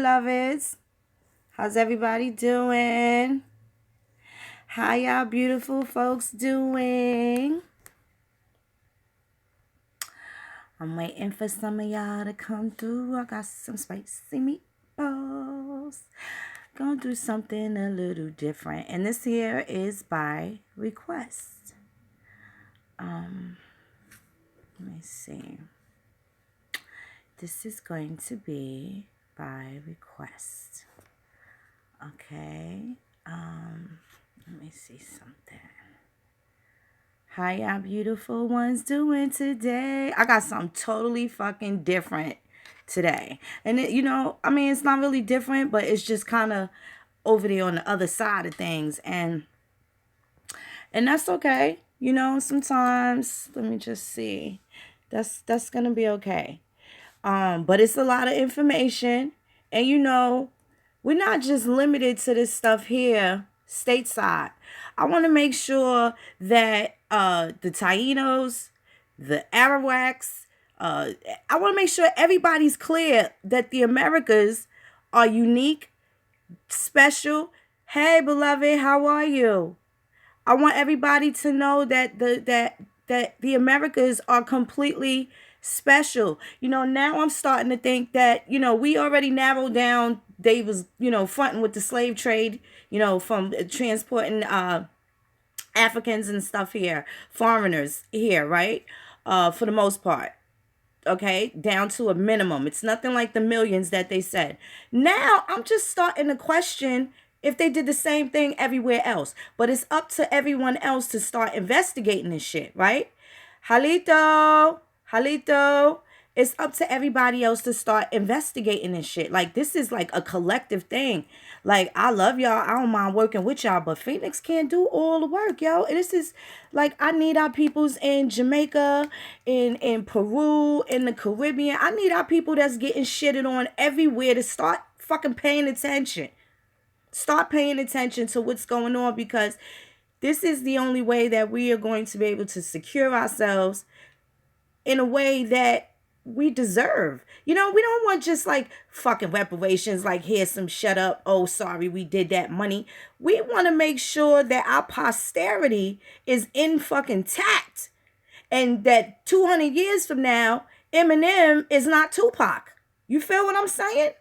beloveds. How's everybody doing? How y'all beautiful folks doing? I'm waiting for some of y'all to come through. I got some spicy meatballs. Gonna do something a little different. And this here is by request. Let me see. This is going to be by request. Okay. Let me see something. How y'all beautiful ones doing today? I got something totally fucking different today. And it's not really different, but it's just kind of over there on the other side of things. And that's okay. Sometimes, let me just see. That's going to be okay. But it's a lot of information. And we're not just limited to this stuff here stateside. I want to make sure that the Tainos, the Arawaks, I want to make sure everybody's clear that the Americas are unique, special. Hey, beloved, how are you? I want everybody to know that the Americas are completely special. Now I'm starting to think that, we already narrowed down. They was, fronting with the slave trade, from transporting Africans and stuff here, foreigners here, right? For the most part. Okay, down to a minimum. It's nothing like the millions that they said. Now I'm just starting to question if they did the same thing everywhere else. But it's up to everyone else to start investigating this shit, right? Halito. It's up to everybody else to start investigating this shit. Like, this is like a collective thing. Like, I love y'all. I don't mind working with y'all, but Phoenix can't do all the work, yo. This is like, I need our peoples in Jamaica, in Peru, in the Caribbean. I need our people that's getting shitted on everywhere to start fucking paying attention. Start paying attention to what's going on, because this is the only way that we are going to be able to secure ourselves in a way that we deserve. We don't want just like fucking reparations, like here's some shut up, oh sorry we did that money. We want to make sure that our posterity is in fucking tact, and that 200 years from now Eminem is not Tupac. You feel what I'm saying?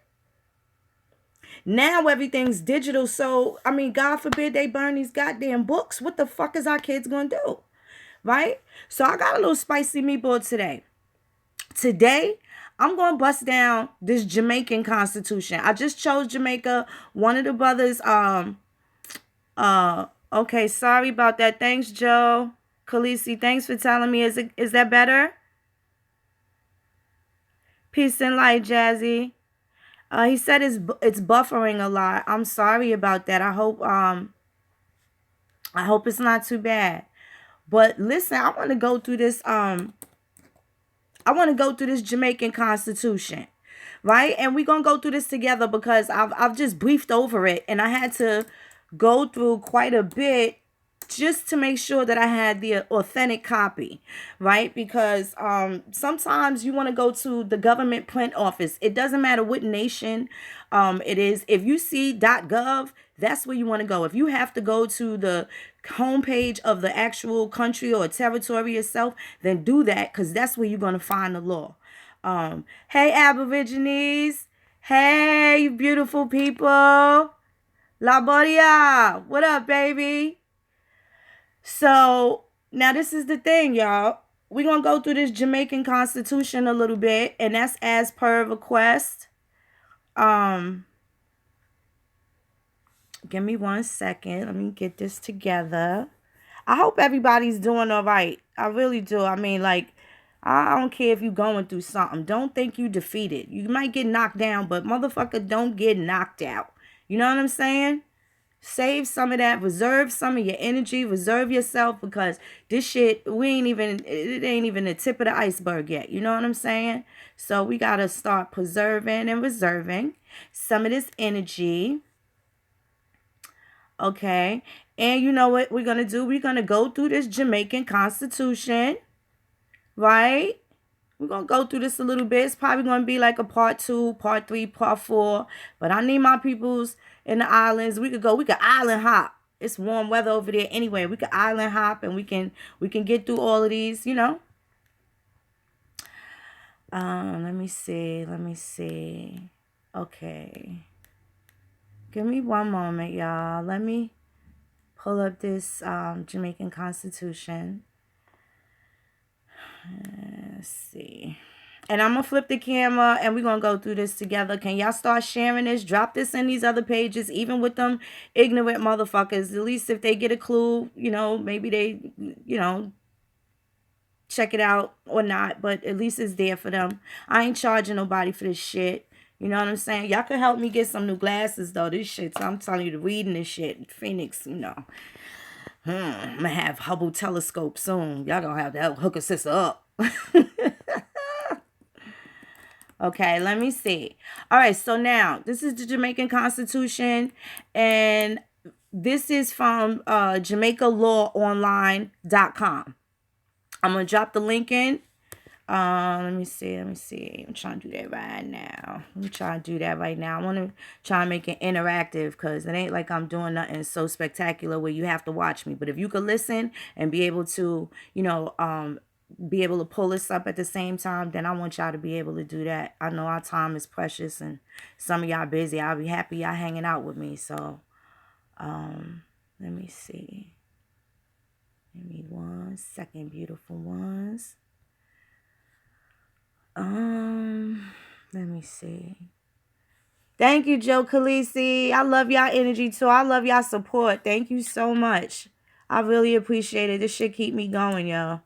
Now everything's digital, so God forbid they burn these goddamn books. What the fuck is our kids gonna do? Right? So I got a little spicy meatball today. Today, I'm going to bust down this Jamaican constitution. I just chose Jamaica. One of the brothers, okay, sorry about that. Thanks, Joe. Khaleesi, thanks for telling me. Is that better? Peace and light, Jazzy. He said it's buffering a lot. I'm sorry about that. I hope it's not too bad. But listen, I want to go through this Jamaican constitution, right? And we're going to go through this together, because I've just briefed over it, and I had to go through quite a bit just to make sure that I had the authentic copy, right? Because sometimes you want to go to the government print office. It doesn't matter what nation it is. If you see .gov, that's where you want to go. If you have to go to the homepage of the actual country or territory itself, then do that, because that's where you're going to find the law. Hey, Aborigines. Hey, you beautiful people. La Boria. What up, baby? So now this is the thing, y'all. We're going to go through this Jamaican constitution a little bit, and that's as per request. Give me 1 second. Let me get this together. I hope everybody's doing all right. I really do. I don't care if you're going through something. Don't think you defeated. You might get knocked down, but motherfucker, don't get knocked out. You know what I'm saying? Save some of that. Reserve some of your energy. Reserve yourself, because this shit, it ain't even the tip of the iceberg yet. You know what I'm saying? So we got to start preserving and reserving some of this energy. Okay. And you know what we're going to do? We're going to go through this Jamaican constitution. Right? We're going to go through this a little bit. It's probably going to be like a part 2, part 3, part 4. But I need my peoples in the islands. We could island hop. It's warm weather over there anyway. We could island hop and we can get through all of these, you know. Let me see. Okay. Give me one moment, y'all. Let me pull up this Jamaican Constitution. Let's see. And I'm going to flip the camera and we're going to go through this together. Can y'all start sharing this? Drop this in these other pages, even with them ignorant motherfuckers. At least if they get a clue, you know, maybe they, you know, check it out or not. But at least it's there for them. I ain't charging nobody for this shit. You know what I'm saying? Y'all can help me get some new glasses, though. This shit, so I'm telling you, the reading this shit. Phoenix, you know. I'm going to have Hubble telescope soon. Y'all going to have to hook a sister up. Okay, let me see. All right, so now this is the Jamaican Constitution, and this is from JamaicaLawOnline.com. I'm going to drop the link in. Let me see. I'm trying to do that right now. I want to try and make it interactive because it ain't like I'm doing nothing so spectacular where you have to watch me. But if you could listen and be able to, you know, be able to pull this up at the same time, then I want y'all to be able to do that. I know our time is precious and some of y'all busy. I'll be happy y'all hanging out with me. So, let me see. Give me 1 second, beautiful ones. Let me see. Thank you, Joe Khaleesi. I love y'all energy too. I love y'all support. Thank you so much. I really appreciate it. This shit keep me going, y'all.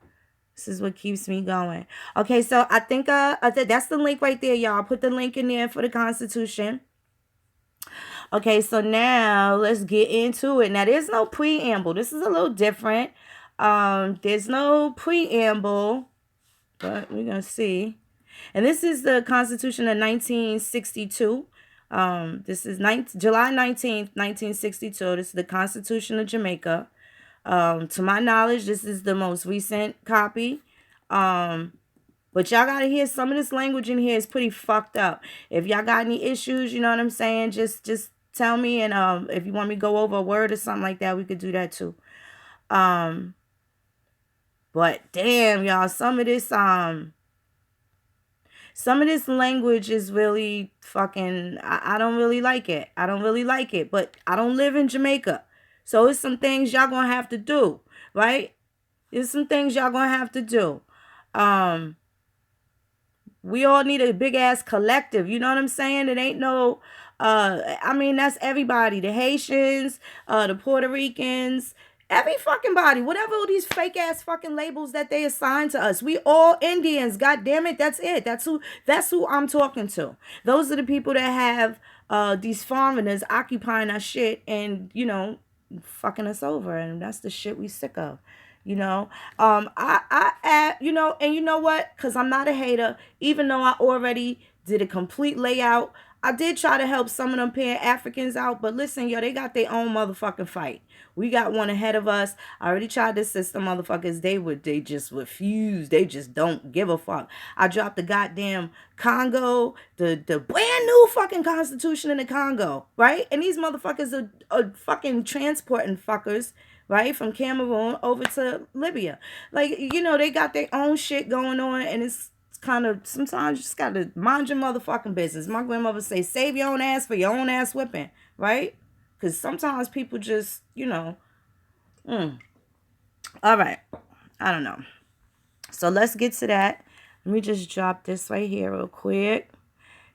This is what keeps me going. Okay, so I think that's the link right there, y'all. Put the link in there for the Constitution. Okay, so now let's get into it. Now, there's no preamble. This is a little different. There's no preamble, but we're going to see. And this is the Constitution of 1962. This is July 19th, 1962. This is the Constitution of Jamaica. To my knowledge, this is the most recent copy. But y'all gotta hear some of this language in here is pretty fucked up. If y'all got any issues, you know what I'm saying, just tell me. And if you want me to go over a word or something like that, we could do that too. But damn, y'all, some of this language is really fucking, I don't really like it. But I don't live in Jamaica. So it's some things y'all gonna have to do, right? We all need a big ass collective. You know what I'm saying? It ain't no, I mean, that's everybody. The Haitians, the Puerto Ricans, every fucking body, whatever these fake ass fucking labels that they assign to us. We all Indians. God damn it. That's it. That's who I'm talking to. Those are the people that have these foreigners occupying our shit and, you know, fucking us over. And that's the shit we sick of. You know, you know, and you know what? Because I'm not a hater, even though I already did a complete layout. I did try to help some of them Pan-Africans out, but listen, yo, they got their own motherfucking fight. We got one ahead of us. I already tried to assist the motherfuckers. They just refuse. They just don't give a fuck. I dropped the goddamn Congo, the brand new fucking constitution in the Congo, right? And these motherfuckers are fucking transporting fuckers, right, from Cameroon over to Libya. Like, you know, they got their own shit going on, and it's kind of, sometimes you just got to mind your motherfucking business. My grandmother say, save your own ass for your own ass whipping, right? Because sometimes people just, you know, all right. I don't know. So let's get to that. Let me just drop this right here real quick.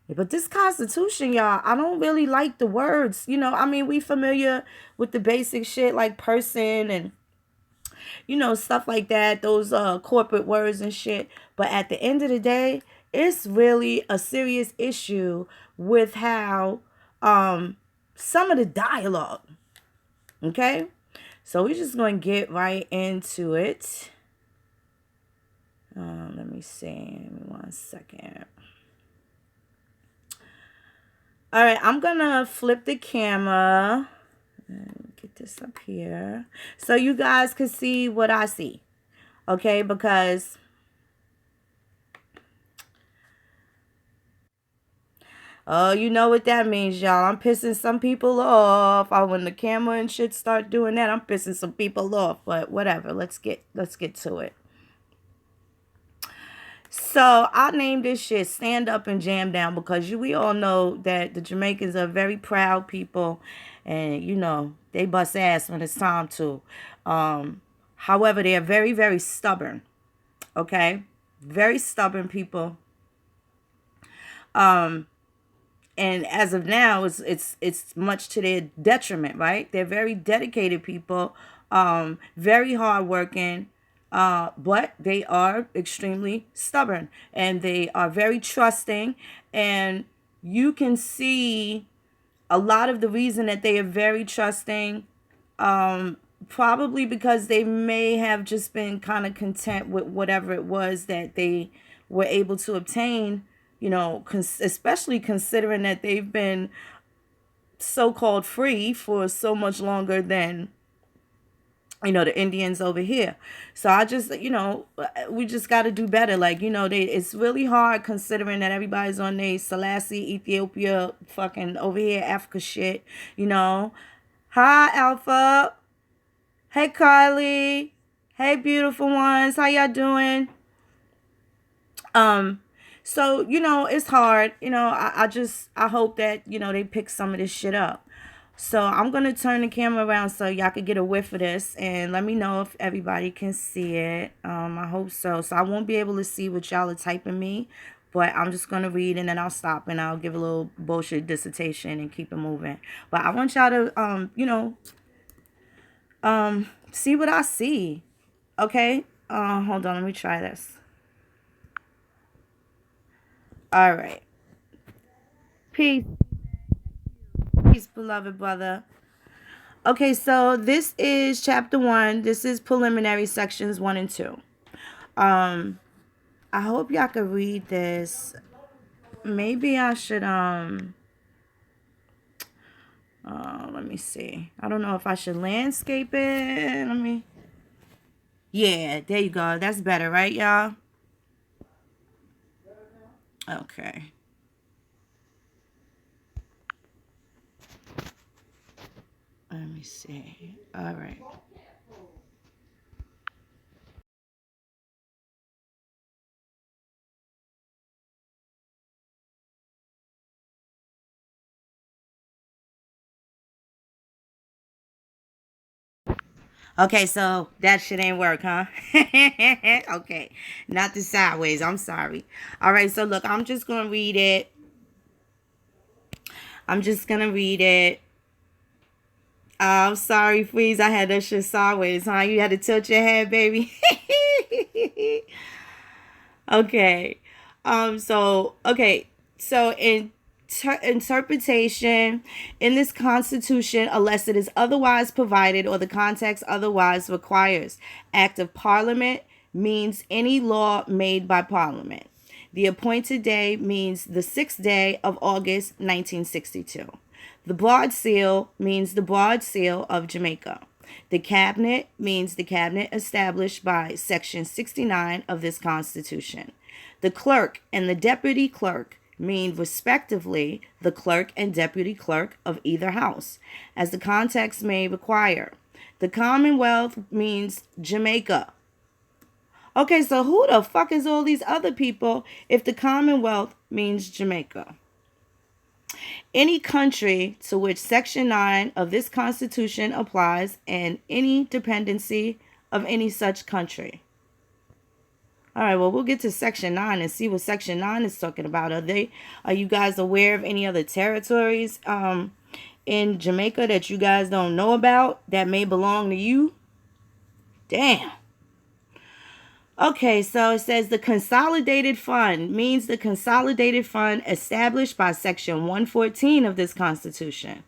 But this Constitution, y'all, I don't really like the words. You know, I mean, we familiar with the basic shit like person and, you know, stuff like that. Those corporate words and shit. But at the end of the day, it's really a serious issue with how some of the dialogue. Okay? So we're just going to get right into it. Let me see. Give me 1 second. All right, I'm going to flip the camera and get this up here so you guys can see what I see, okay? Because Oh, you know what that means, y'all. I'm pissing some people off. When the camera and shit start doing that, I'm pissing some people off. But whatever. Let's get to it. So I named this shit Stand Up and Jam Down because we all know that the Jamaicans are very proud people, and they bust ass when it's time to. However, they are very, very stubborn. Okay? Very stubborn people. And as of now, it's much to their detriment, right? They're very dedicated people, very hardworking, but they are extremely stubborn, and they are very trusting. And you can see a lot of the reason that they are very trusting, probably because they may have just been kind of content with whatever it was that they were able to obtain, especially considering that they've been so-called free for so much longer than the Indians over here. So I just, we just got to do better. Like, it's really hard considering that everybody's on their Selassie, Ethiopia, fucking over here, Africa shit, Hi, Alpha. Hey, Carly. Hey, beautiful ones. How y'all doing? So, it's hard. I hope that, they pick some of this shit up. So I'm going to turn the camera around so y'all could get a whiff of this, and let me know if everybody can see it. I hope so. So I won't be able to see what y'all are typing me, but I'm just going to read, and then I'll stop and I'll give a little bullshit dissertation and keep it moving. But I want y'all to, see what I see. Okay? Hold on. Let me try this. All right. Peace. Peace, beloved brother. Okay, so this is chapter 1. This is preliminary sections 1 and 2. I hope y'all can read this. Maybe I should let me see. I don't know if I should landscape it. Yeah, there you go. That's better, right, y'all? Okay. Let me see. All right. Okay, so that shit ain't work, huh? Okay. Not the sideways. I'm sorry. All right, so look, I'm just going to read it. I'm sorry, Freeze. I had that shit sideways, huh? You had to tilt your head, baby. Okay. So in interpretation in this Constitution, unless it is otherwise provided or the context otherwise requires, Act of Parliament means any law made by Parliament. The appointed day means the 6th day of August 1962. The broad seal means the broad seal of Jamaica. The cabinet means the cabinet established by Section 69 of this Constitution. The clerk and the deputy clerk mean respectively the clerk and deputy clerk of either house, as the context may require. The Commonwealth means Jamaica. Okay, so who the fuck is all these other people if the Commonwealth means Jamaica? Any country to which Section 9 of this Constitution applies, and any dependency of any such country. All right, well, we'll get to Section 9 and see what Section 9 is talking about. Are you guys aware of any other territories in Jamaica that you guys don't know about that may belong to you? Damn. Okay, so it says the consolidated fund means the consolidated fund established by Section 114 of this Constitution.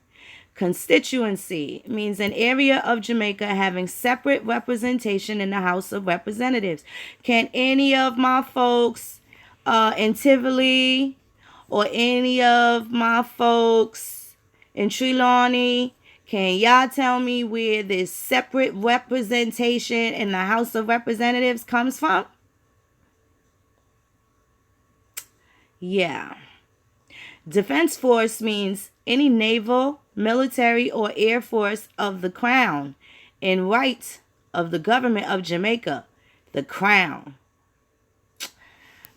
Constituency means an area of Jamaica having separate representation in the House of Representatives. Can any of my folks in Tivoli or any of my folks in Trelawney, can y'all tell me where this separate representation in the House of Representatives comes from? Yeah. Defense force means any naval, military, or air force of the crown in right of the government of Jamaica. The crown.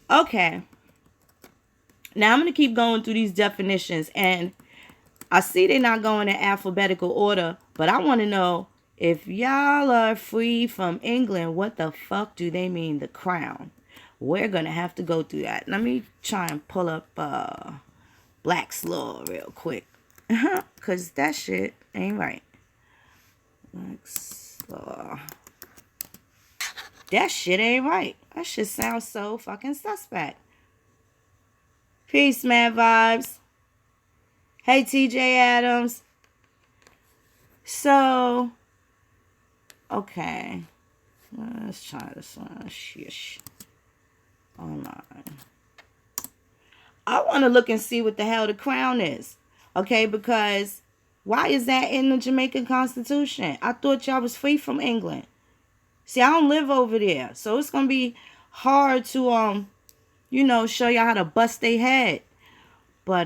Okay. Now I'm going to keep going through these definitions, and I see they're not going in alphabetical order, but I want to know, if y'all are free from England, what the fuck do they mean, the crown? We're going to have to go through that. Let me try and pull up Black's Law real quick. Because that shit ain't right. Black's Law. That shit ain't right. That shit sounds so fucking suspect. Peace, Mad Vibes. Hey, TJ Adams. So, okay. Let's try this one. Shush. Online. I want to look and see what the hell the crown is. Okay, because why is that in the Jamaican Constitution? I thought y'all was free from England. See, I don't live over there. So it's going to be hard to, show y'all how to bust their head. But,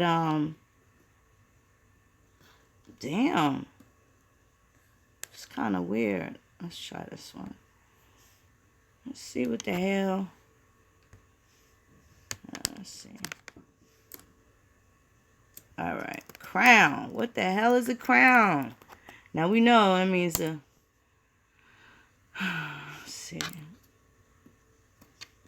damn. It's kind of weird. Let's try this one. Let's see what the hell. Let's see. All right. Crown. What the hell is a crown? Now we know it means a... Let's see.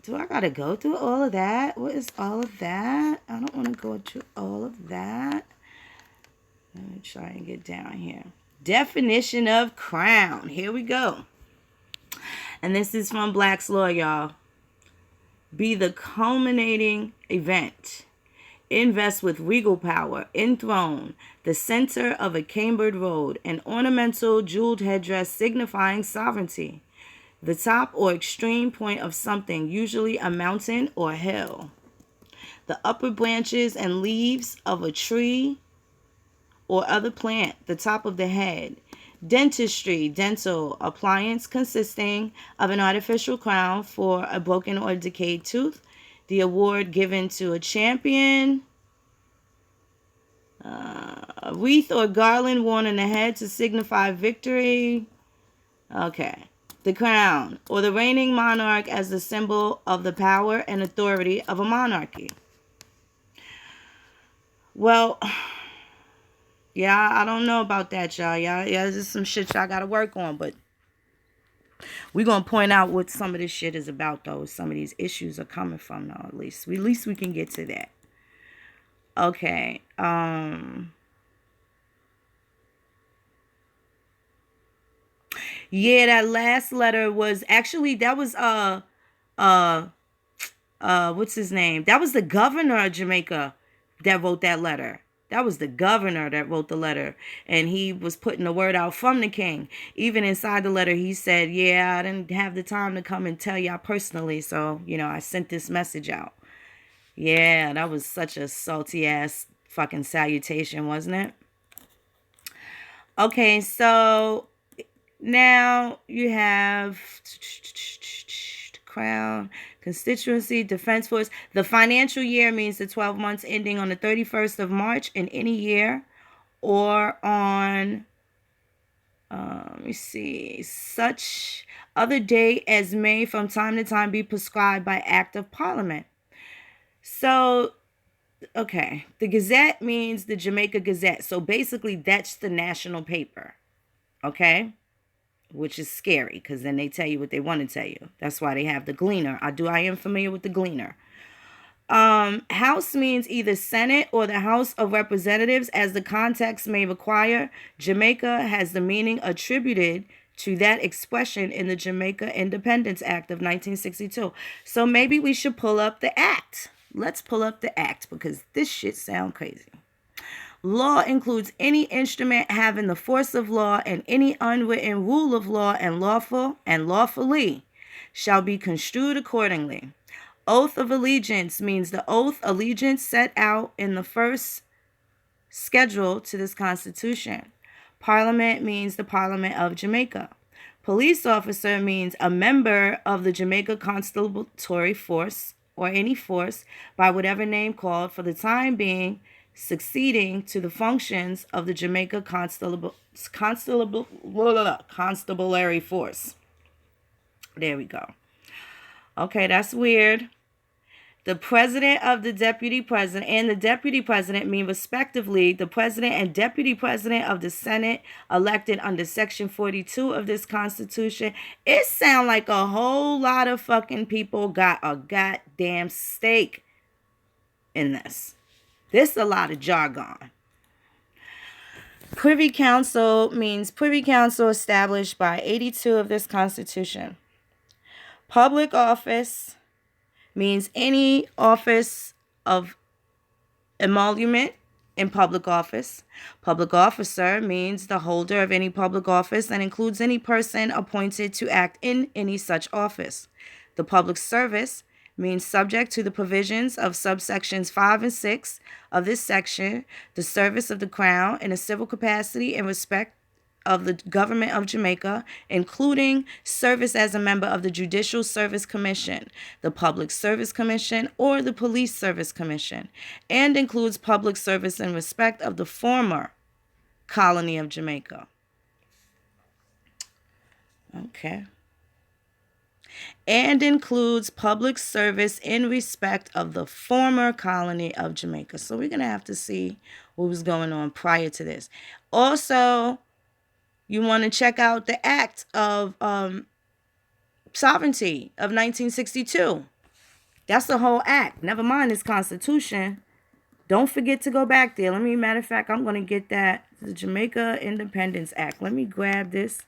Do I gotta go through all of that? What is all of that? I don't want to go through all of that. Let me try and get down here. Definition of crown. Here we go. And this is from Black's Law, y'all. Be the culminating event. Invest with regal power. Enthroned. The center of a cambered road. An ornamental jeweled headdress signifying sovereignty. The top or extreme point of something, usually a mountain or hill. The upper branches and leaves of a tree or other plant, the top of the head. Dentistry, dental appliance consisting of an artificial crown for a broken or decayed tooth. The award given to a champion. A wreath or garland worn on the head to signify victory. Okay. The crown, or the reigning monarch as the symbol of the power and authority of a monarchy. Well... yeah, I don't know about that, y'all. Yeah, this is some shit y'all got to work on. But we're going to point out what some of this shit is about, though. Some of these issues are coming from, though, at least. At least we can get to that. Okay. Yeah, that last letter was... actually, that was... what's his name? That was the governor of Jamaica that wrote that letter. That was the governor that wrote the letter. And he was putting the word out from the king. Even inside the letter, he said, yeah, I didn't have the time to come and tell y'all personally. So, I sent this message out. Yeah, that was such a salty ass fucking salutation, wasn't it? Okay, so now you have crown, constituency, defense force. The financial year means the 12 months ending on the 31st of March in any year, or on, let me see, such other date as may from time to time be prescribed by act of parliament. So, okay, the Gazette means the Jamaica Gazette. So basically that's the national paper, okay? Which is scary, because then they tell you what they want to tell you. That's why they have the Gleaner. I am familiar with the Gleaner. House means either Senate or the House of Representatives, as the context may require. Jamaica has the meaning attributed to that expression in the Jamaica Independence Act of 1962. So maybe we should pull up the act. Let's pull up the act, because this shit sounds crazy. Law includes any instrument having the force of law, and any unwritten rule of law, and lawful and lawfully shall be construed accordingly. Oath of allegiance means the oath allegiance set out in the first schedule to this Constitution. Parliament means the Parliament of Jamaica. Police officer means a member of the Jamaica Constabulary Force, or any force by whatever name called, for the time being succeeding to the functions of the Jamaica Constabulary Force. There we go. Okay, that's weird. The president of the deputy president and the deputy president mean respectively the president and deputy president of the Senate elected under Section 42 of this Constitution. It sounds like a whole lot of fucking people got a goddamn stake in this. This is a lot of jargon. Privy Council means Privy Council established by 82 of this Constitution. Public office means any office of emolument in public office. Public officer means the holder of any public office and includes any person appointed to act in any such office. The public service means subject to the provisions of subsections 5 and 6 of this section, the service of the Crown in a civil capacity in respect of the government of Jamaica, including service as a member of the Judicial Service Commission, the Public Service Commission, or the Police Service Commission, and includes public service in respect of the former colony of Jamaica. Okay. And includes public service in respect of the former colony of Jamaica. So we're going to have to see what was going on prior to this. Also, you want to check out the Act of Sovereignty of 1962. That's the whole act. Never mind this Constitution. Don't forget to go back there. Matter of fact, I'm going to get that. The Jamaica Independence Act. Let me grab this.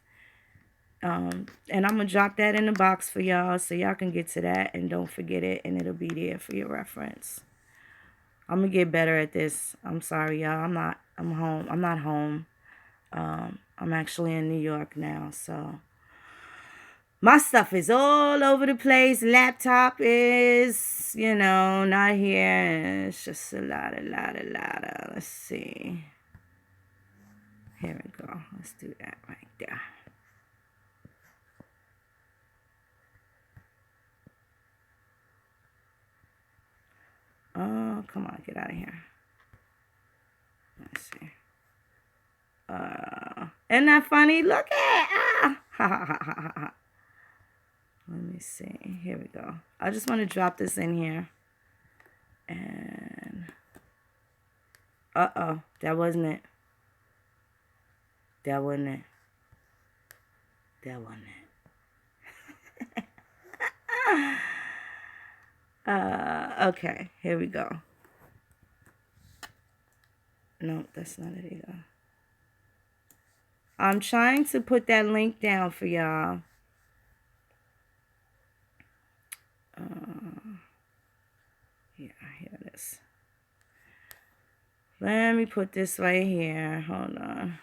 And I'm going to drop that in the box for y'all so y'all can get to that and don't forget it. And it'll be there for your reference. I'm going to get better at this. I'm sorry, y'all. I'm not home. I'm actually in New York now, so my stuff is all over the place. Laptop is, not here. It's just a lot. Let's see. Here we go. Let's do that right there. Oh, come on, get out of here. Let's see. Isn't that funny? Look at Let me see. Here we go. I just want to drop this in here. And that wasn't it. Okay, here we go. No, that's not it either. I'm trying to put that link down for y'all. Yeah, here it is. Let me put this right here. Hold on.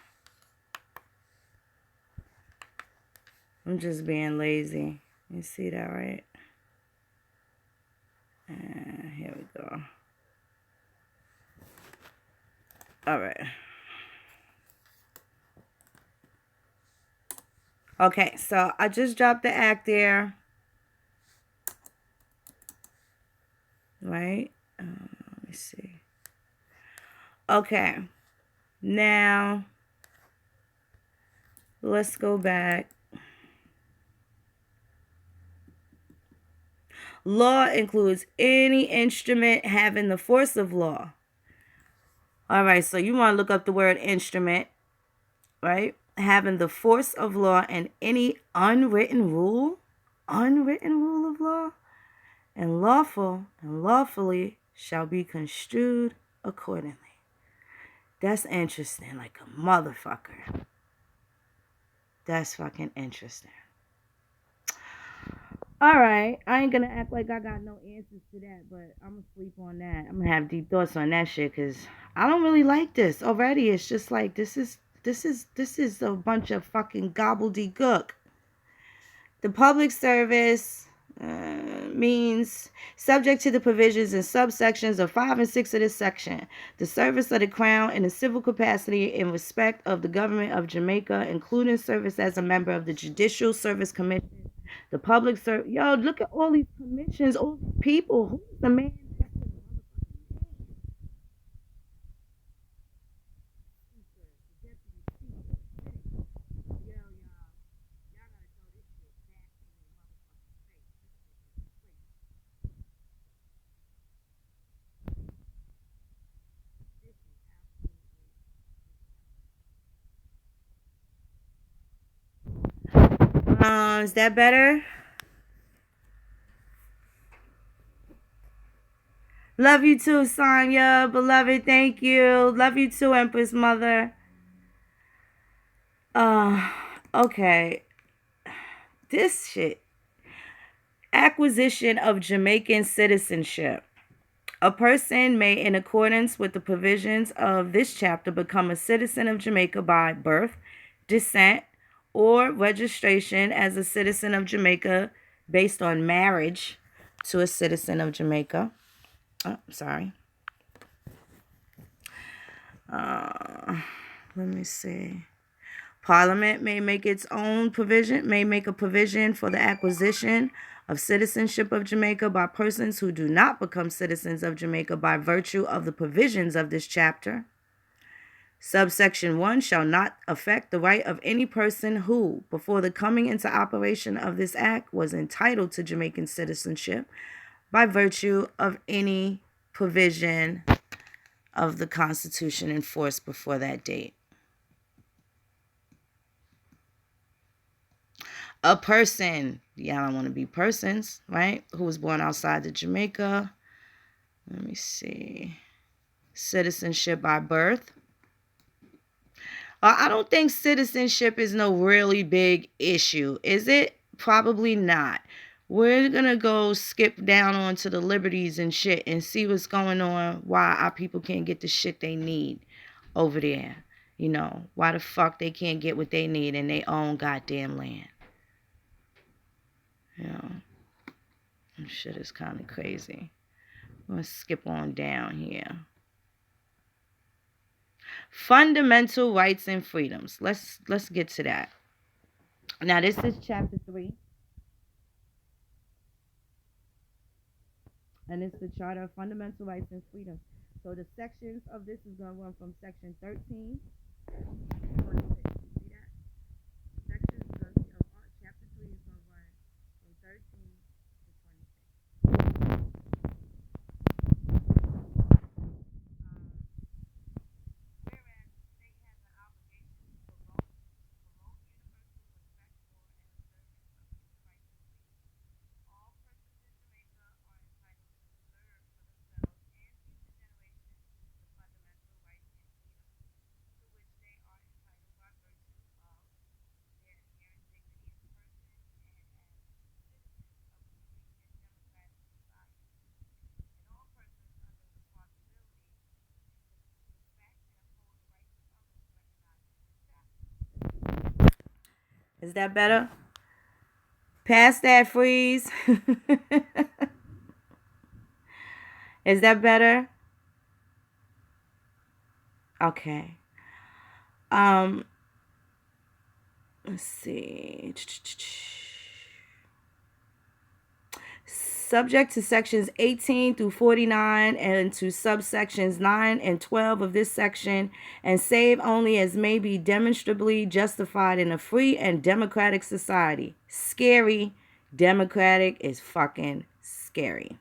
I'm just being lazy. You see that, right? And here we go. All right. Okay, so I just dropped the act there. Right? Let me see. Okay. Now, let's go back. Law includes any instrument having the force of law. All right, so you want to look up the word instrument, right? Having the force of law and any unwritten rule of law, and lawful and lawfully shall be construed accordingly. That's interesting, like a motherfucker. That's fucking interesting. All right, I ain't gonna act like I got no answers to that, but I'm gonna sleep on that. I'm gonna have deep thoughts on that shit because I don't really like this already. It's just like this is a bunch of fucking gobbledygook. The public service means subject to the provisions and subsections of 5 and 6 of this section. The service of the Crown in a civil capacity in respect of the government of Jamaica, including service as a member of the Judicial Service Commission. The public service. Yo, look at all these commissions, all these people. Who's the man? Is that better? Love you too, Sonya. Beloved, thank you. Love you too, Empress Mother. Okay. This shit. Acquisition of Jamaican citizenship. A person may, in accordance with the provisions of this chapter, become a citizen of Jamaica by birth, descent, or registration as a citizen of Jamaica based on marriage to a citizen of Jamaica. Oh, sorry. Let me see. Parliament may make its own provision, may make a provision for the acquisition of citizenship of Jamaica by persons who do not become citizens of Jamaica by virtue of the provisions of this chapter. Subsection 1 shall not affect the right of any person who, before the coming into operation of this act, was entitled to Jamaican citizenship by virtue of any provision of the Constitution in force before that date. A person, yeah, I don't want to be persons, right? Who was born outside of Jamaica. Let me see. Citizenship by birth. I don't think citizenship is no really big issue, is it? Probably not. We're going to go skip down onto the liberties and shit and see what's going on, why our people can't get the shit they need over there. You know, why the fuck they can't get what they need in their own goddamn land. You know, this shit is kind of crazy. Let's skip on down here. Fundamental rights and freedoms. Let's get to that. Now, this is chapter 3. And it's the Charter of Fundamental Rights and Freedoms. So the sections of this is going to run from section 13 to 26. See that? Sections of chapter 3 is going to run from 13 to 26. Is that better? Past that, freeze. Is that better? Okay. Let's see. Subject to sections 18 through 49 and to subsections 9 and 12 of this section, and save only as may be demonstrably justified in a free and democratic society. Scary. Democratic is fucking scary.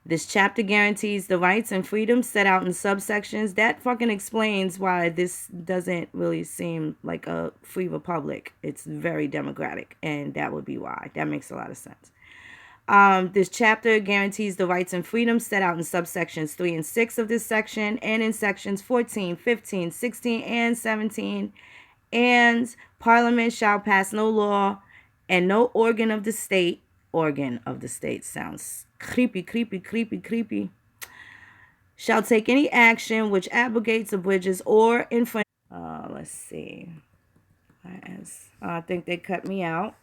This chapter guarantees the rights and freedoms set out in subsections. That fucking explains why this doesn't really seem like a free republic. It's very democratic, and that would be why. That makes a lot of sense. This chapter guarantees the rights and freedoms set out in subsections 3 and 6 of this section, and in sections 14, 15, 16, and 17. And Parliament shall pass no law, and no organ of the state sounds creepy, shall take any action which abrogates, abridges, or infringes. Let's see. I think they cut me out.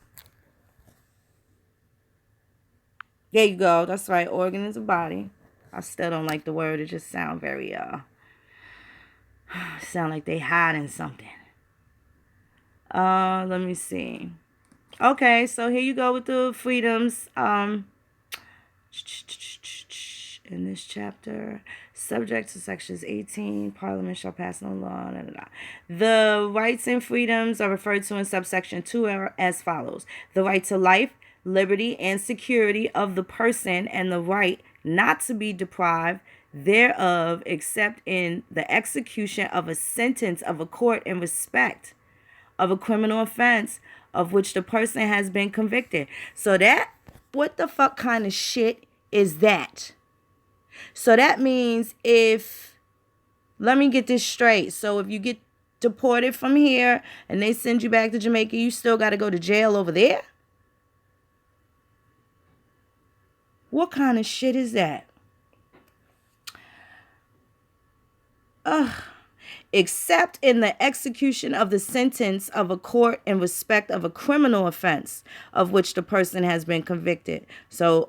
There you go. That's right. Organ is a body. I still don't like the word. It just sounds very, sound like they hiding something. Let me see. Okay, so here you go with the freedoms. In this chapter, subject to sections 18, Parliament shall pass no law. The rights and freedoms are referred to in subsection 2 as follows: the right to life, liberty, and security of the person, and the right not to be deprived thereof except in the execution of a sentence of a court in respect of a criminal offense of which the person has been convicted. So that, what the fuck kind of shit is that? So that means let me get this straight. So if you get deported from here and they send you back to Jamaica, you still got to go to jail over there? What kind of shit is that? Ugh. Except in the execution of the sentence of a court in respect of a criminal offense of which the person has been convicted. So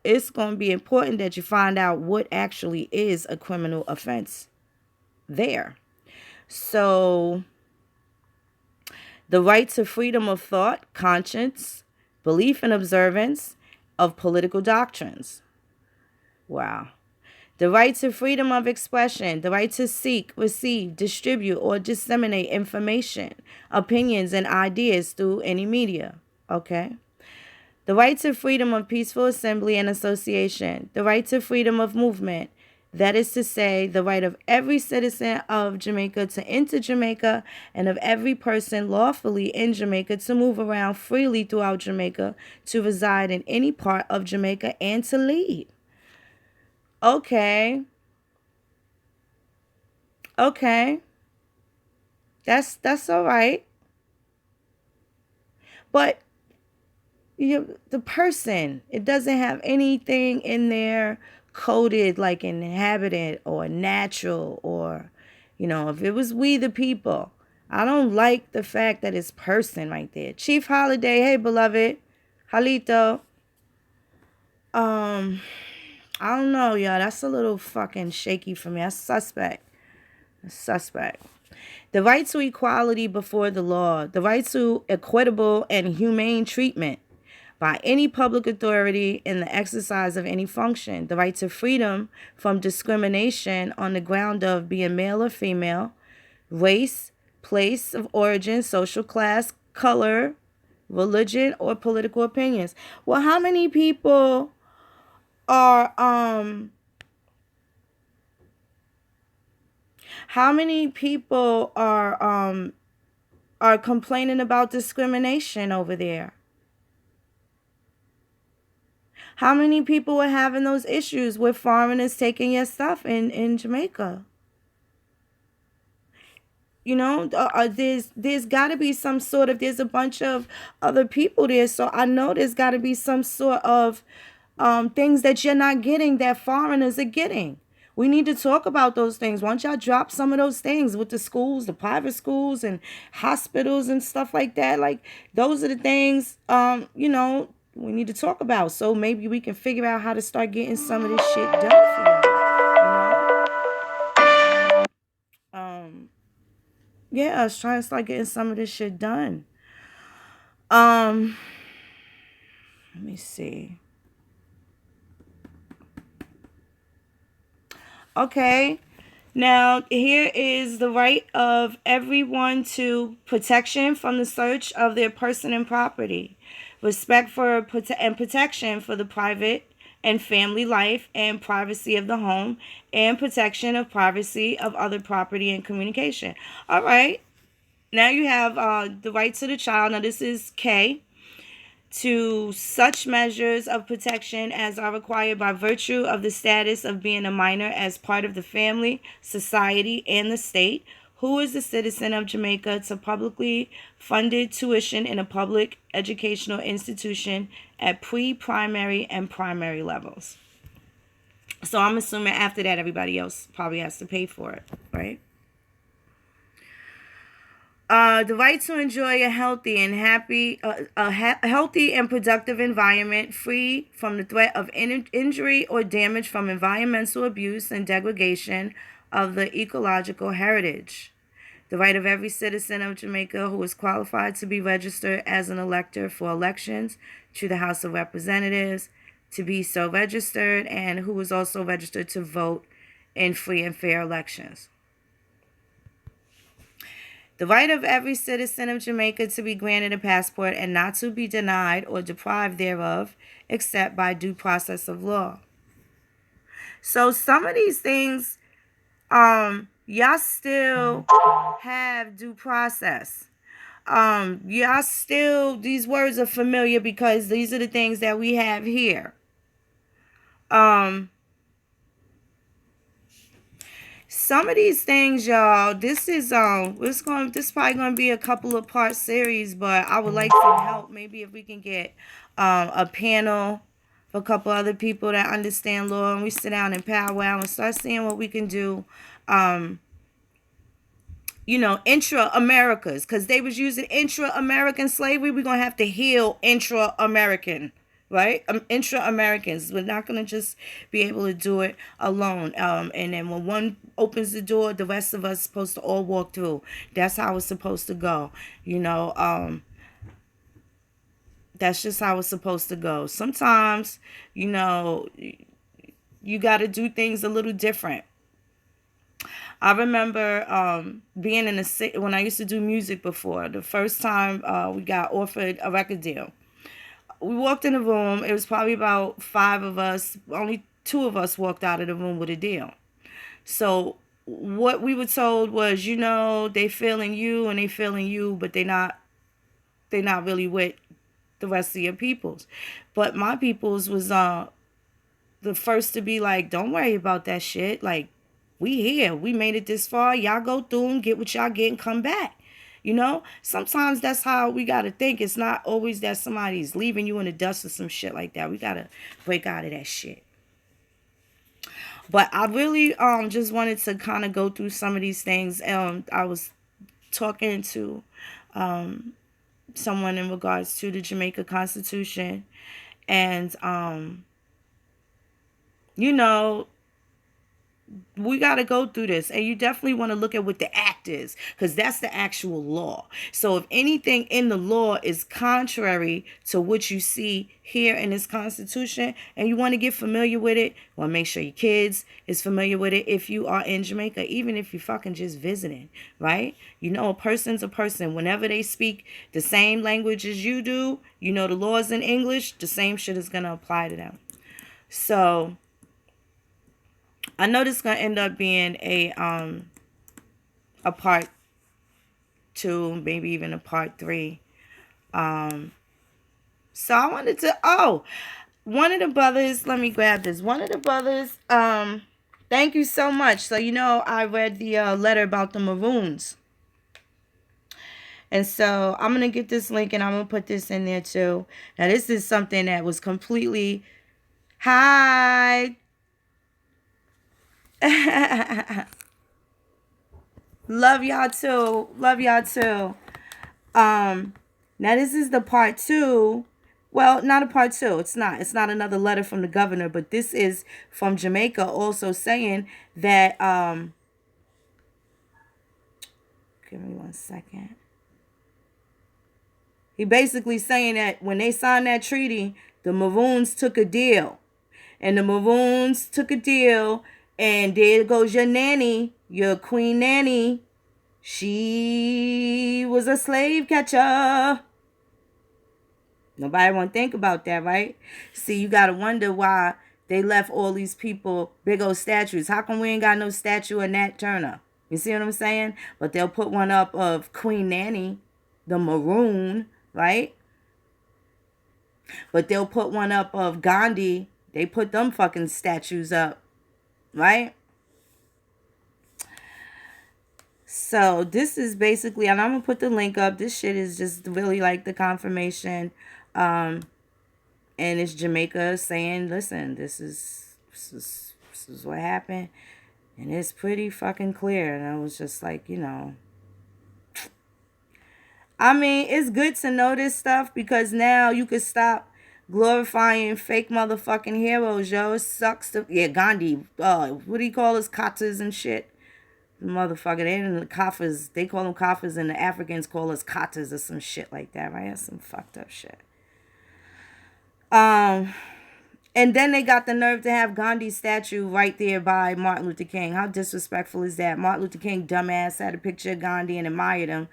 it's going to be important that you find out what actually is a criminal offense there. So the right to freedom of thought, conscience, belief and observance of political doctrines. Wow. The right to freedom of expression, the right to seek, receive, distribute, or disseminate information, opinions, and ideas through any media. Okay? The right to freedom of peaceful assembly and association, the right to freedom of movement, that is to say, the right of every citizen of Jamaica to enter Jamaica and of every person lawfully in Jamaica to move around freely throughout Jamaica, to reside in any part of Jamaica, and to leave. Okay. That's all right. But the person, it doesn't have anything in there coded like inhabitant or natural, or if it was we the people. I don't like the fact that it's person right there. Chief Holiday, hey beloved. Halito. I don't know, y'all. That's a little fucking shaky for me. That's suspect. The right to equality before the law. The right to equitable and humane treatment by any public authority in the exercise of any function. The right to freedom from discrimination on the ground of being male or female, race, place of origin, social class, color, religion, or political opinions. Well, how many people are complaining about discrimination over there? How many people are having those issues with foreigners taking your stuff in Jamaica? There's got to be some sort of, there's a bunch of other people there, so I know there's got to be some sort of things that you're not getting that foreigners are getting. We need to talk about those things. Why don't y'all drop some of those things with the schools, the private schools and hospitals and stuff like that? Like, those are the things, we need to talk about. So maybe we can figure out how to start getting some of this shit done for y'all. Yeah, I was trying to start getting some of this shit done. Let me see. Okay. Now, here is the right of everyone to protection from the search of their person and property, respect for and protection for the private and family life and privacy of the home, and protection of privacy of other property and communication. All right. Now you have the right to the child. Now this is K. To such measures of protection as are required by virtue of the status of being a minor as part of the family, society, and the state, who is a citizen of Jamaica, to publicly funded tuition in a public educational institution at pre-primary and primary levels. So I'm assuming after that, everybody else probably has to pay for it, right? The right to enjoy a healthy and healthy and productive environment, free from the threat of injury or damage from environmental abuse and degradation of the ecological heritage. The right of every citizen of Jamaica who is qualified to be registered as an elector for elections to the House of Representatives to be so registered, and who is also registered to vote in free and fair elections. The right of every citizen of Jamaica to be granted a passport and not to be denied or deprived thereof, except by due process of law. So some of these things, y'all still have due process. y'all still, these words are familiar because these are the things that we have here. Some of these things, y'all, this is this is probably gonna be a couple of part series, but I would like some help. Maybe if we can get a panel for a couple other people that understand law, and we sit down and powwow and start seeing what we can do. Intra-Americas, because they was using intra-American slavery. We're going to have to heal intra-American, right? Intra-Americans. We're not going to just be able to do it alone. And then when one opens the door, the rest of us supposed to all walk through. That's how it's supposed to go. That's just how it's supposed to go. Sometimes, you got to do things a little different. I remember being in when I used to do music before. The first time we got offered a record deal, we walked in the room. It was probably about 5 of us. Only 2 of us walked out of the room with a deal. So what we were told was, they feeling you and they feeling you, but they're not really with the rest of your peoples. But my peoples was the first to be like, don't worry about that shit. Like, we here. We made it this far. Y'all go through and get what y'all get and come back. Sometimes that's how we got to think. It's not always that somebody's leaving you in the dust or some shit like that. We got to break out of that shit. But I really just wanted to kind of go through some of these things. I was talking to someone in regards to the Jamaica Constitution. And, we got to go through this, and you definitely want to look at what the act is, because that's the actual law. So if anything in the law is contrary to what you see here in this Constitution, and you want to get familiar with it, well, make sure your kids is familiar with it. If you are in Jamaica, even if you fucking just visiting, right? A person's a person. Whenever they speak the same language as you do, the laws in English, the same shit is going to apply to them. So I know this is gonna end up being a part 2, maybe even a part 3. So I wanted to one of the brothers, let me grab this. One of the brothers, thank you so much. So I read the letter about the Maroons. And so I'm gonna get this link and I'm gonna put this in there too. Now this is something that was completely hi. Love y'all too. Now this is the part 2. Well, not a part 2. It's not another letter from the governor, but this is from Jamaica also saying that give me 1 second. He basically saying that when they signed that treaty, the Maroons took a deal. And the Maroons took a deal. And there goes your nanny, your Queen Nanny. She was a slave catcher. Nobody want to think about that, right? See, you got to wonder why they left all these people big old statues. How come we ain't got no statue of Nat Turner? You see what I'm saying? But they'll put one up of Queen Nanny, the Maroon, right? But they'll put one up of Gandhi. They put them fucking statues up. Right? So this is basically, and I'm gonna put the link up. This shit is just really like the confirmation. And it's Jamaica saying, listen, this is what happened. And it's pretty fucking clear. And I was just like, I mean, it's good to know this stuff because now you could stop glorifying fake motherfucking heroes, yo. It sucks to... Yeah, Gandhi. What do you call us? Katas and shit. Motherfucker. They in the Kafas. They call them Kafas and the Africans call us Katas or some shit like that, right? That's some fucked up shit. And then they got the nerve to have Gandhi's statue right there by Martin Luther King. How disrespectful is that? Martin Luther King, dumbass, had a picture of Gandhi and admired him.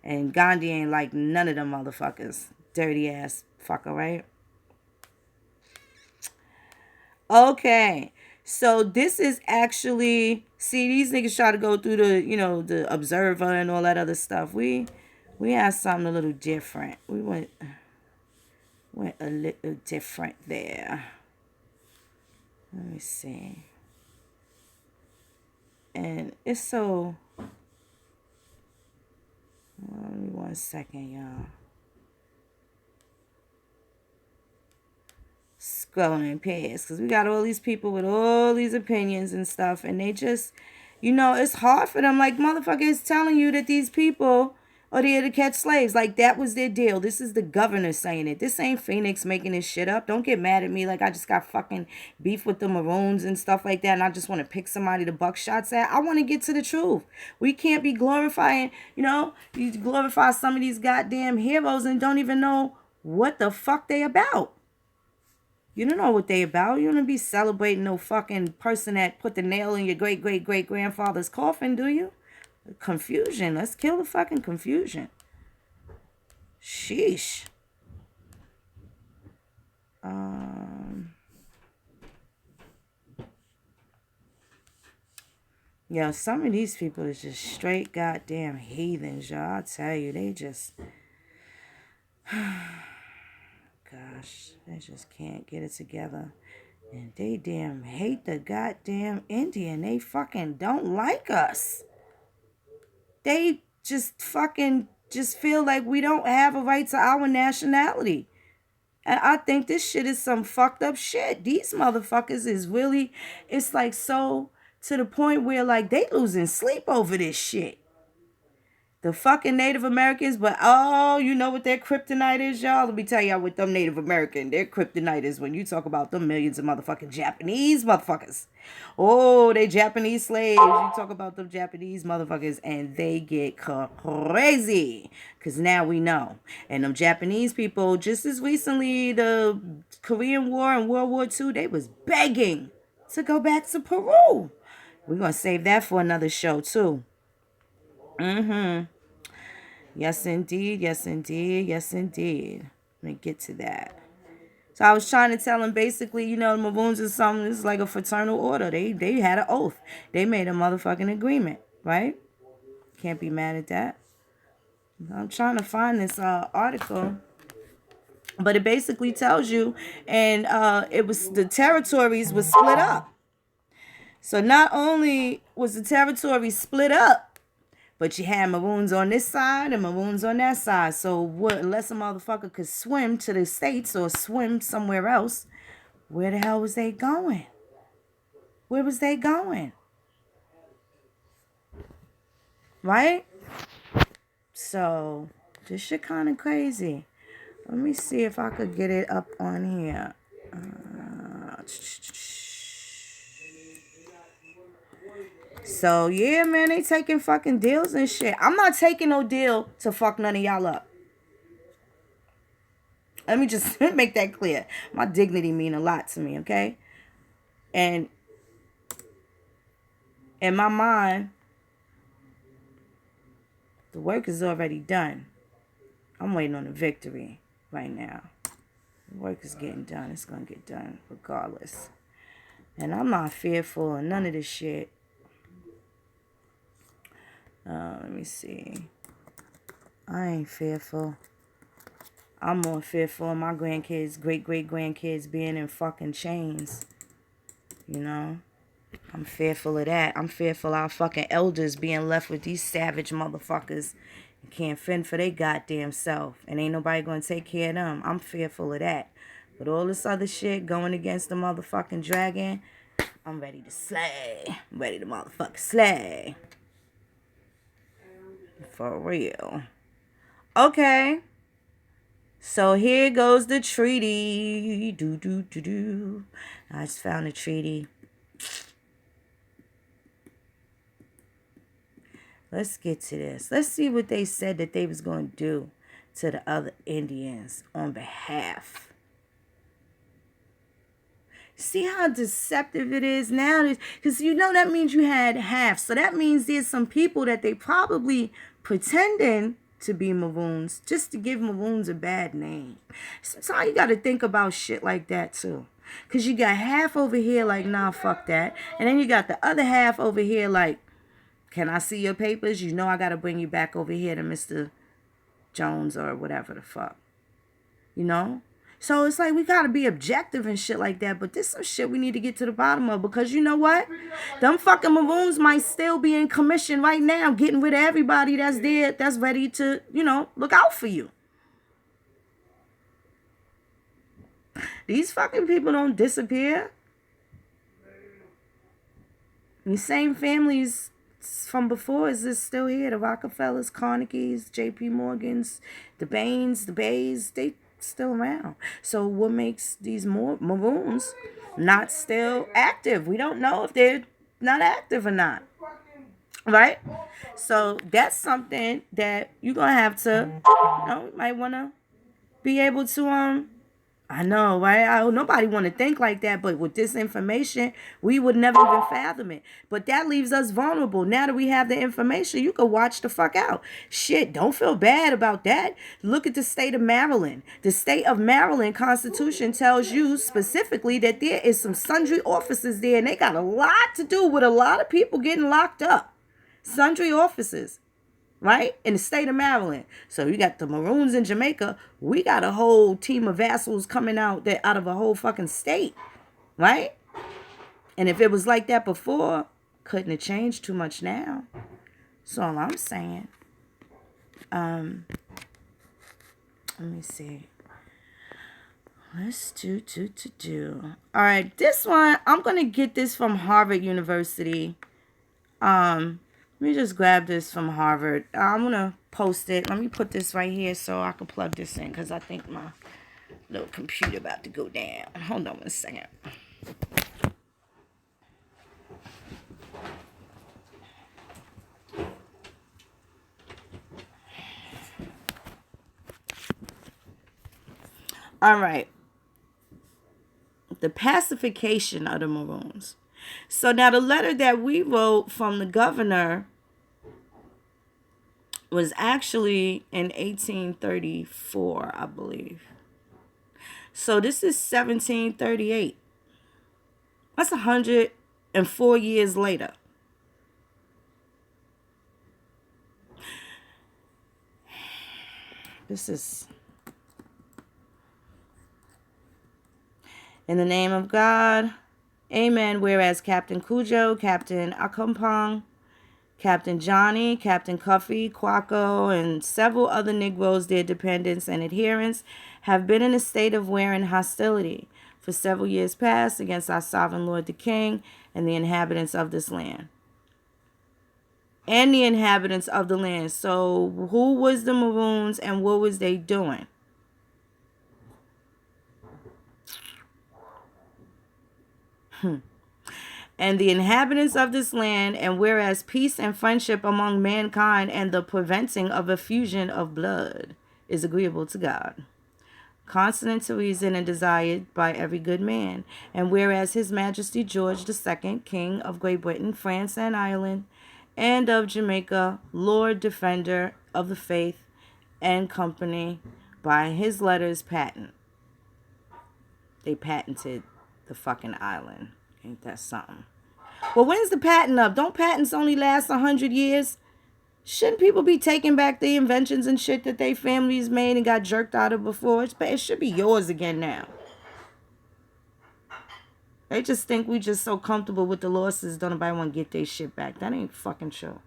And Gandhi ain't like none of them motherfuckers. Dirty ass fucker, right? Okay, so this is actually, see, these niggas try to go through the, the Observer and all that other stuff. We We had something a little different. We went a little different there. Let me see. And it's so... Give me 1 second, y'all. Scrolling past, because we got all these people with all these opinions and stuff, and they just, it's hard for them. Like, motherfucker is telling you that these people are there to catch slaves. Like, that was their deal. This is the governor saying it. This ain't Phoenix making this shit up. Don't get mad at me like I just got fucking beef with the Maroons and stuff like that, and I just want to pick somebody to buck shots at. I want to get to the truth. We can't be glorifying, you glorify some of these goddamn heroes and don't even know what the fuck they about. You don't know what they about. You don't be celebrating no fucking person that put the nail in your great-great-great-grandfather's coffin, do you? Confusion. Let's kill the fucking confusion. Sheesh. Yo, some of these people is just straight goddamn heathens, y'all. I tell you, they just... Gosh, they just can't get it together. And they damn hate the goddamn Indian. They fucking don't like us. They just fucking just feel like we don't have a right to our nationality. And I think this shit is some fucked up shit. These motherfuckers is really, it's like so to the point where like they losing sleep over this shit. The fucking Native Americans, but you know what their kryptonite is, y'all? Let me tell y'all what them Native American, their kryptonite is when you talk about them millions of motherfucking Japanese motherfuckers. Oh, they Japanese slaves. You talk about them Japanese motherfuckers and they get crazy. Because now we know. And them Japanese people, just as recently, the Korean War and World War II, they was begging to go back to Peru. We're going to save that for another show, too. Yes, indeed. Yes, indeed. Yes, indeed. Let me get to that. So I was trying to tell him basically, the Maroons is something. It's like a fraternal order. They had an oath. They made a motherfucking agreement, right? Can't be mad at that. I'm trying to find this article. But it basically tells you, and it was the territories was split up. So not only was the territory split up, but you had Maroons on this side and Maroons on that side. So unless a motherfucker could swim to the States or swim somewhere else, where the hell was they going? Where was they going? Right? So, this shit kind of crazy. Let me see if I could get it up on here. So, yeah, man, they taking fucking deals and shit. I'm not taking no deal to fuck none of y'all up. Let me just make that clear. My dignity mean a lot to me, okay? And in my mind, the work is already done. I'm waiting on the victory right now. The work is getting done. It's going to get done regardless. And I'm not fearful of none of this shit. Let me see. I ain't fearful. I'm more fearful of my grandkids, great-great-grandkids being in fucking chains. I'm fearful of that. I'm fearful our fucking elders being left with these savage motherfuckers and can't fend for their goddamn self. And ain't nobody gonna take care of them. I'm fearful of that. But all this other shit going against the motherfucking dragon, I'm ready to slay. I'm ready to motherfucking slay. For real. Okay. So here goes the treaty. Do. I just found the treaty. Let's get to this. Let's see what they said that they was going to do to the other Indians on behalf. See how deceptive it is now? Because that means you had half. So that means there's some people that they probably pretending to be Maroons just to give Maroons a bad name. Sometimes you got to think about shit like that too. Because you got half over here like, nah, fuck that. And then you got the other half over here like, can I see your papers? I got to bring you back over here to Mr. Jones or whatever the fuck. You know? So it's like we gotta be objective and shit like that. But this some shit we need to get to the bottom of, because you know what? Them fucking Maroons might still be in commission right now, getting rid of everybody that's there, that's ready to, look out for you. These fucking people don't disappear. The same families from before is this still here. The Rockefellers, Carnegies, J.P. Morgans, the Bains, the Bays, they still around. So what makes these Maroons not still active? We don't know if they're not active or not. Right? So that's something that you're going to have to, might want to be able to, I know, right? Nobody want to think like that, but with this information, we would never even fathom it. But that leaves us vulnerable. Now that we have the information, you can watch the fuck out. Shit, don't feel bad about that. Look at the state of Maryland. The state of Maryland Constitution tells you specifically that there is some sundry officers there, and they got a lot to do with a lot of people getting locked up. Sundry officers. Right? In the state of Maryland. So you got the Maroons in Jamaica. We got a whole team of vassals coming out of a whole fucking state. Right? And if it was like that before, couldn't have changed too much now. That's all I'm saying. Let me see. Let's do. All right, this one, I'm going to get this from Harvard University. Let me just grab this from Harvard. I'm going to post it. Let me put this right here so I can plug this in, because I think my little computer about to go down. Hold on a second. All right. The pacification of the Maroons. So now the letter that we wrote from the governor was actually in 1834, I believe. So this is 1738. That's 104 years later. This is... In the name of God, amen. Whereas Captain Cujo, Captain Akampong, Captain Johnny, Captain Cuffy, Quaco, and several other Negroes, their dependents and adherents, have been in a state of war and hostility for several years past against our sovereign Lord the King and the inhabitants of this land. And the inhabitants of the land. So who was the Maroons and what was they doing? And the inhabitants of this land, and whereas peace and friendship among mankind and the preventing of effusion of blood is agreeable to God, consonant to reason and desired by every good man, and whereas His Majesty George II, King of Great Britain, France, and Ireland, and of Jamaica, Lord Defender of the Faith and Company, by his letters patent. They patented the fucking island. Ain't that something? Well, when's the patent up? Don't patents only last 100 years? Shouldn't people be taking back the inventions and shit that they families made and got jerked out of before? It should be yours again now. They just think we just so comfortable with the losses, don't nobody want to get their shit back. That ain't fucking true.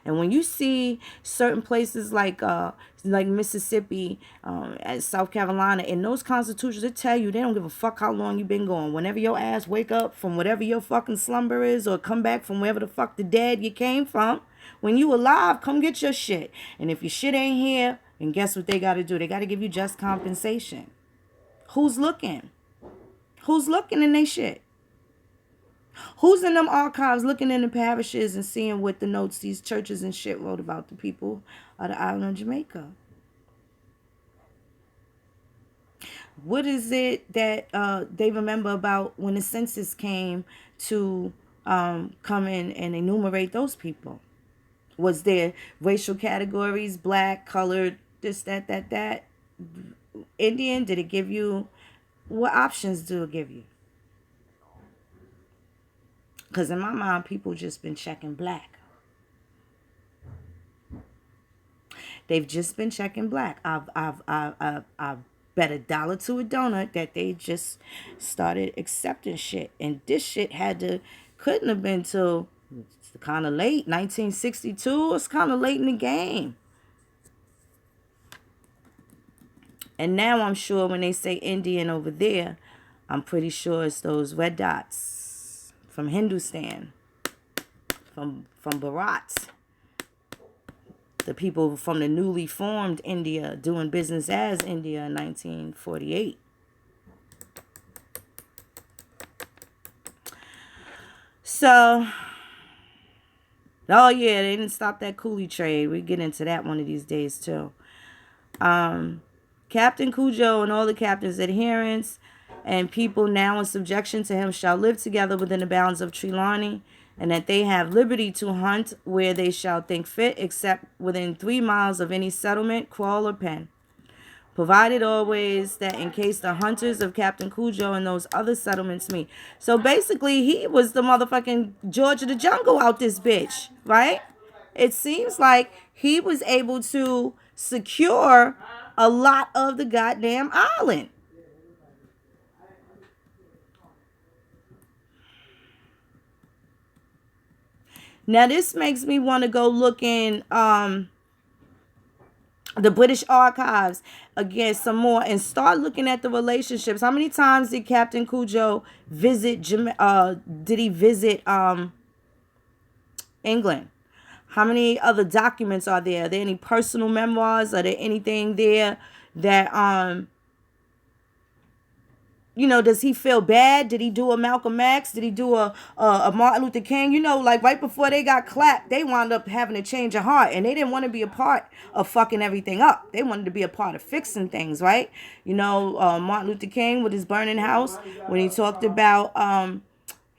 And when you see certain places like Mississippi, and South Carolina, in those constitutions, they tell you they don't give a fuck how long you've been gone. Whenever your ass wake up from whatever your fucking slumber is, or come back from wherever the fuck the dead you came from, when you alive, come get your shit. And if your shit ain't here, then guess what they got to do? They got to give you just compensation. Who's looking? Who's looking in they shit? Who's in them archives looking in the parishes and seeing what the notes these churches and shit wrote about the people of the island of Jamaica? What is it that they remember about when the census came to come in and enumerate those people? Was there racial categories, black, colored, this, that, Indian? Did it give you, what options do it give you? Because in my mind, people just been checking black. They've just been checking black. I've bet $1 to a donut that they just started accepting shit. And this shit couldn't have been till kind of late, 1962. It's kind of late in the game. And now I'm sure when they say Indian over there, I'm pretty sure it's those red dots from Hindustan, from Bharat. The people from the newly formed India doing business as India in 1948. So, oh yeah, they didn't stop that coolie trade. We get into that one of these days too. Captain Cujo and all the captain's adherents and people now in subjection to him shall live together within the bounds of Trelawney, and that they have liberty to hunt where they shall think fit, except within 3 miles of any settlement, kraal, or pen. Provided always that in case the hunters of Captain Cujo and those other settlements meet. So basically, he was the motherfucking George of the Jungle out this bitch, right? It seems like he was able to secure a lot of the goddamn island. Now this makes me want to go look in the British archives again some more and start looking at the relationships. How many times did Captain Cujo visit did he visit England? How many other documents are there? Are there any personal memoirs? Are there anything there that does he feel bad? Did he do a Malcolm X? Did he do a Martin Luther King? Like right before they got clapped, they wound up having a change of heart, and they didn't want to be a part of fucking everything up. They wanted to be a part of fixing things, right? Martin Luther King with his burning house, when he talked about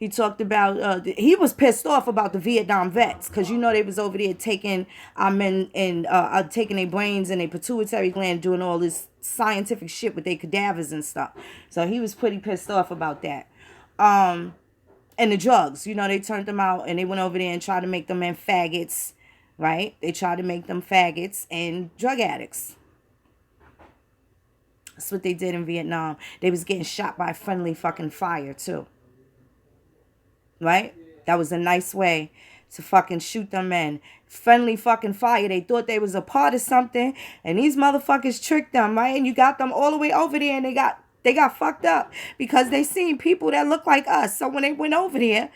he was pissed off about the Vietnam vets because they was over there taking our men and taking their brains and their pituitary gland, doing all this scientific shit with their cadavers and stuff. So he was pretty pissed off about that. And the drugs, they turned them out and they went over there and tried to make them men faggots, right? They tried to make them faggots and drug addicts. That's what they did in Vietnam. They was getting shot by friendly fucking fire too. Right? That was a nice way to fucking shoot them men. Friendly fucking fire. They thought they was a part of something, and these motherfuckers tricked them, right? And you got them all the way over there, and they got fucked up because they seen people that look like us. So when they went over there,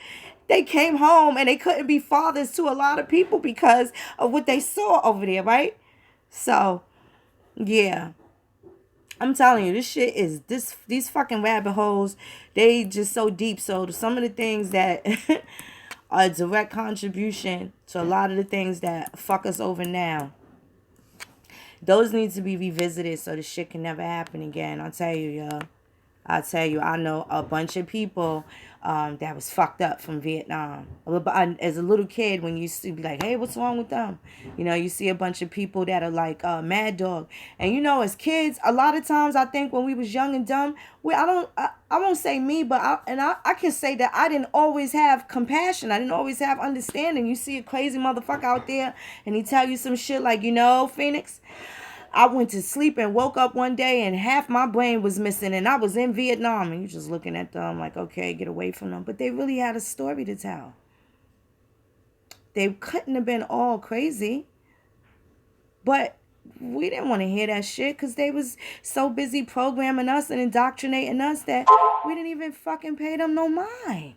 they came home and they couldn't be fathers to a lot of people because of what they saw over there, right? So, yeah. I'm telling you, this shit is these fucking rabbit holes, they just so deep. So some of the things that are a direct contribution to a lot of the things that fuck us over now, those need to be revisited so the shit can never happen again. I'll tell you, y'all. I know a bunch of people that was fucked up from Vietnam. As a little kid, when you used to be like, hey, what's wrong with them? You see a bunch of people that are like Mad Dog. And as kids, a lot of times I think when we was young and dumb, I won't say me, but I can say that I didn't always have compassion. I didn't always have understanding. You see a crazy motherfucker out there and he tell you some shit like, Phoenix, I went to sleep and woke up one day and half my brain was missing and I was in Vietnam. And you're just looking at them like, okay, get away from them. But they really had a story to tell. They couldn't have been all crazy. But we didn't want to hear that shit because they was so busy programming us and indoctrinating us that we didn't even fucking pay them no mind.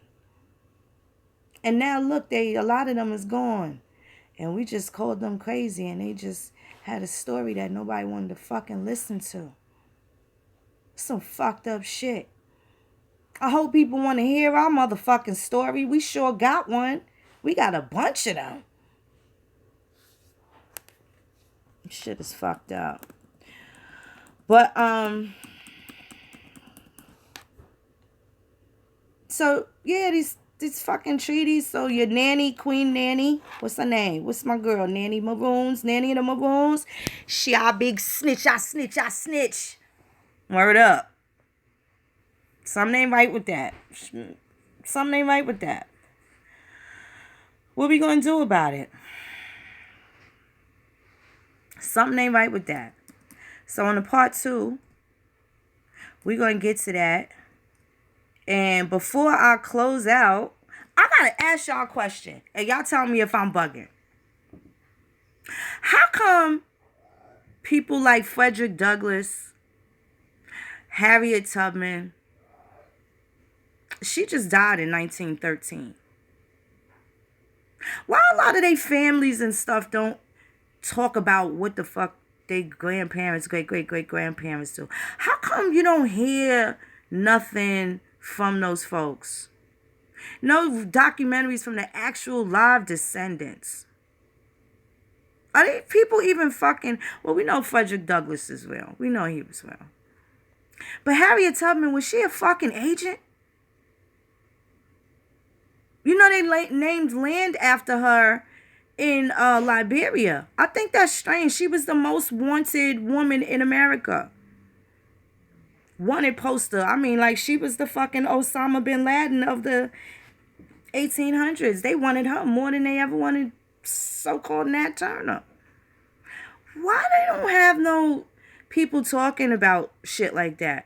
And now look, a lot of them is gone. And we just called them crazy and they just had a story that nobody wanted to fucking listen to. Some fucked up shit. I hope people want to hear our motherfucking story. We sure got one. We got a bunch of them. Shit is fucked up. But, so, yeah, these fucking treaties. So your nanny, Queen Nanny, what's her name? What's my girl? Nanny Maroons, Nanny of the Maroons. She a big snitch, I snitch. Word up. Something ain't right with that. What we gonna do about it? Something ain't right with that. So in the part 2, we're going to get to that. And before I close out, I got to ask y'all a question. And y'all tell me if I'm bugging. How come people like Frederick Douglass, Harriet Tubman, she just died in 1913. Why a lot of their families and stuff don't talk about what the fuck they grandparents, great-great-great-grandparents do? How come you don't hear nothing from those folks? No documentaries from the actual live descendants. Are these people even fucking... Well, we know Frederick Douglass is real. We know he was real. But Harriet Tubman, was she a fucking agent? You know they named land after her in Liberia. I think that's strange. She was the most wanted woman in America. Wanted poster. I mean, like, she was the fucking Osama bin Laden of the 1800s. They wanted her more than they ever wanted so-called Nat Turner. Why they don't have no people talking about shit like that?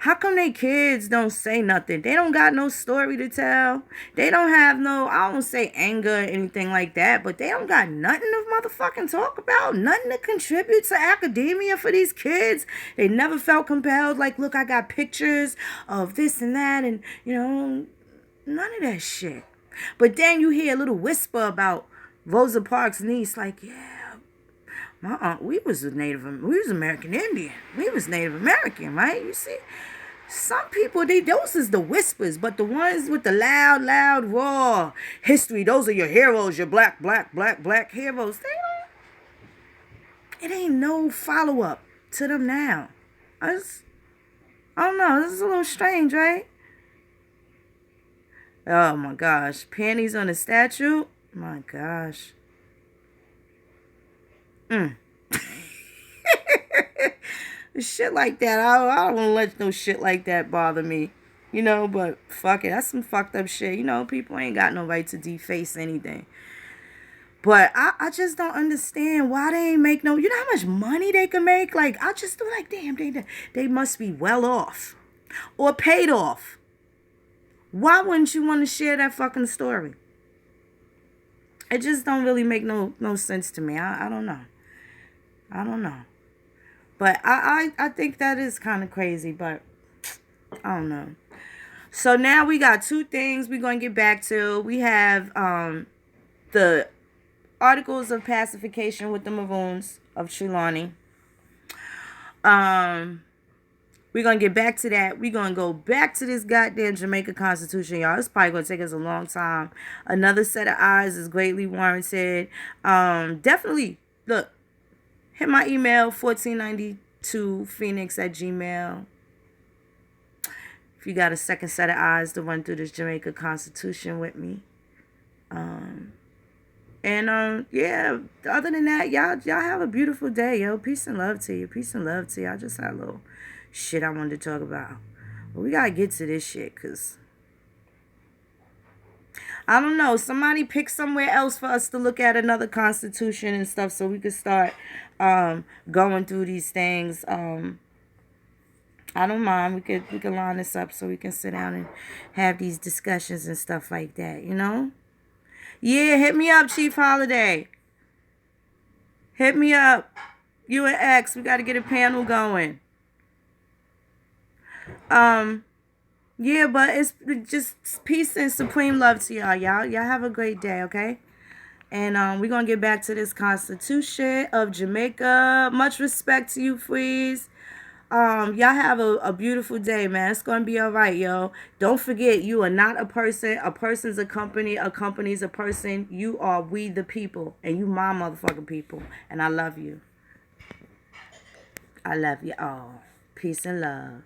How come they kids don't say nothing? They don't got no story to tell. They don't have no, I don't say anger or anything like that, but they don't got nothing to motherfucking talk about. Nothing to contribute to academia for these kids. They never felt compelled, like, look, I got pictures of this and that, and, you know, none of that shit. But then you hear a little whisper about Rosa Parks' niece, like, yeah, my aunt, we was American Indian. We was Native American, right? You see? Some people, those is the whispers, but the ones with the loud, raw history, those are your heroes, your black heroes. It ain't no follow-up to them now. I don't know, this is a little strange, right? Oh my gosh, panties on a statue? My gosh. Shit like that, I don't want to let no shit like that bother me, you know, but fuck it, that's some fucked up shit, you know, people ain't got no right to deface anything, but I just don't understand why they ain't make no, you know how much money they can make, like, I just feel like, damn, they must be well off, or paid off. Why wouldn't you want to share that fucking story? It just don't really make no sense to me. I don't know. But I think that is kind of crazy, but I don't know. So now we got 2 things we're going to get back to. We have the Articles of Pacification with the Maroons of Trelawney. We're going to get back to that. We're going to go back to this goddamn Jamaica Constitution, y'all. It's probably going to take us a long time. Another set of eyes is greatly warranted. Definitely, look. Hit my email, 1492phoenix@gmail. If you got a second set of eyes to run through this Jamaica Constitution with me. Yeah, other than that, y'all have a beautiful day, yo. Peace and love to you. I just had a little shit I wanted to talk about. But we got to get to this shit, because I don't know. Somebody pick somewhere else for us to look at another constitution and stuff so we could start going through these things. I don't mind. We could line this up so we can sit down and have these discussions and stuff like that, you know? Yeah, hit me up, Chief Holiday. Hit me up. You and X, we got to get a panel going. Yeah, but it's just peace and supreme love to y'all. Y'all have a great day, okay? And we're going to get back to this Constitution of Jamaica. Much respect to you, Freeze. Y'all have a beautiful day, man. It's going to be all right, yo. Don't forget, you are not a person. A person's a company. A company's a person. You are we the people. And you my motherfucking people. And I love you. I love you all. Peace and love.